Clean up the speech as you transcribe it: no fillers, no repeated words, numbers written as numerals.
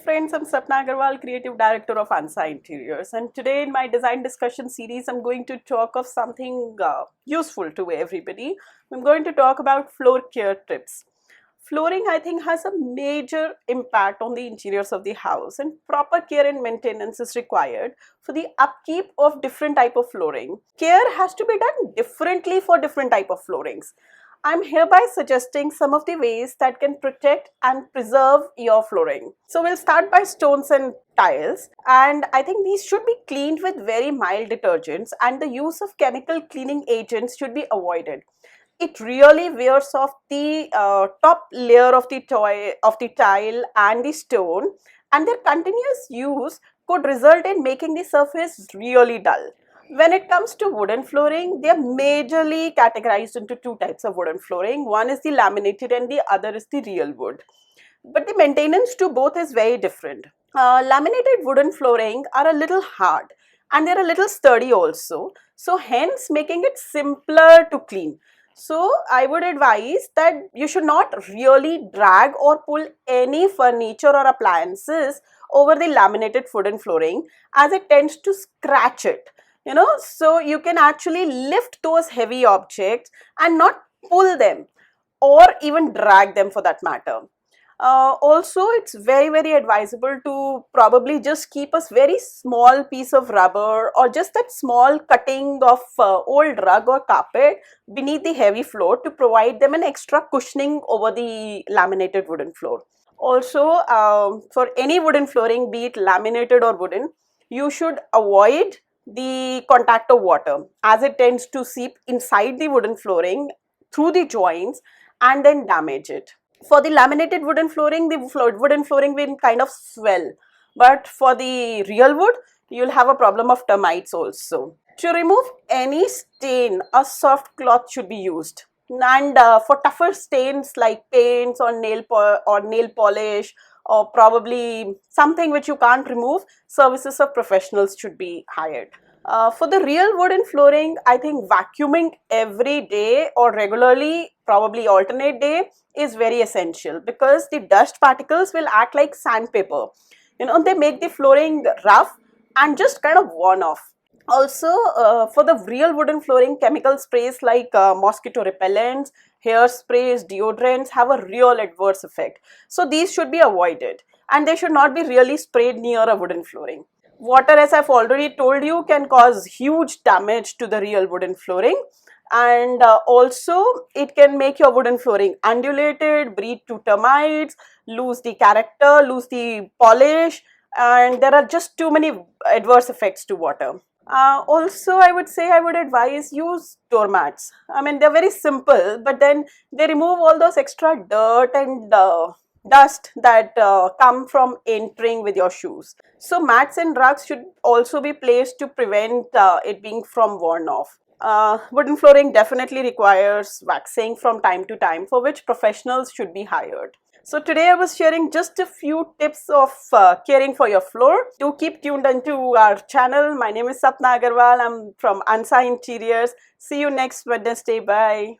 friends, I'm Sapna Agarwal, Creative Director of Ansa Interiors, and today in my design discussion series I'm going to talk of something useful to everybody. I'm going to talk about floor care tips. Flooring, I think, has a major impact on the interiors of the house, and proper care and maintenance is required for the upkeep of different type of flooring. Care has to be done differently for different type of floorings. I'm hereby suggesting some of the ways that can protect and preserve your flooring. So we'll start by stones and tiles, and I think these should be cleaned with very mild detergents, and the use of chemical cleaning agents should be avoided. It really wears off the top layer of the tile and the stone, and their continuous use could result in making the surface really dull. When it comes to wooden flooring, they are majorly categorized into two types of wooden flooring. One is the laminated and the other is the real wood. But the maintenance to both is very different. Laminated wooden flooring are a little hard and they're a little sturdy also. So hence making it simpler to clean. So I would advise that you should not really drag or pull any furniture or appliances over the laminated wooden flooring, as it tends to scratch it. So you can actually lift those heavy objects and not pull them or even drag them for that matter. Also, it's very advisable to probably just keep a very small piece of rubber or just that small cutting of old rug or carpet beneath the heavy floor to provide them an extra cushioning over the laminated wooden floor. Also, for any wooden flooring, be it laminated or wooden, you should avoid the contact of water, as it tends to seep inside the wooden flooring through the joints and then damage it. For the laminated wooden flooring, the wooden flooring will kind of swell, but for the real wood, you'll have a problem of termites also. To remove any stain, a soft cloth should be used. And for tougher stains like paints or nail polish, or probably something which you can't remove, services of professionals should be hired. For the real wooden flooring, I think vacuuming every day or regularly, probably alternate day, is very essential, because the dust particles will act like sandpaper. They make the flooring rough and just kind of worn off. Also, for the real wooden flooring, chemical sprays like mosquito repellents, hairsprays, deodorants have a real adverse effect. So these should be avoided, and they should not be really sprayed near a wooden flooring. Water, as I've already told you, can cause huge damage to the real wooden flooring, and also it can make your wooden flooring undulated, breed to termites, lose the character, lose the polish, and there are just too many adverse effects to water. Also, I would advise use doormats. I mean, they're very simple, but then they remove all those extra dirt and dust that come from entering with your shoes. So mats and rugs should also be placed to prevent it being from worn off. Wooden flooring definitely requires waxing from time to time, for which professionals should be hired. So today I was sharing just a few tips of caring for your floor. Do keep tuned into our channel. My name is Sapna Agarwal. I'm from Ansa Interiors. See you next Wednesday. Bye.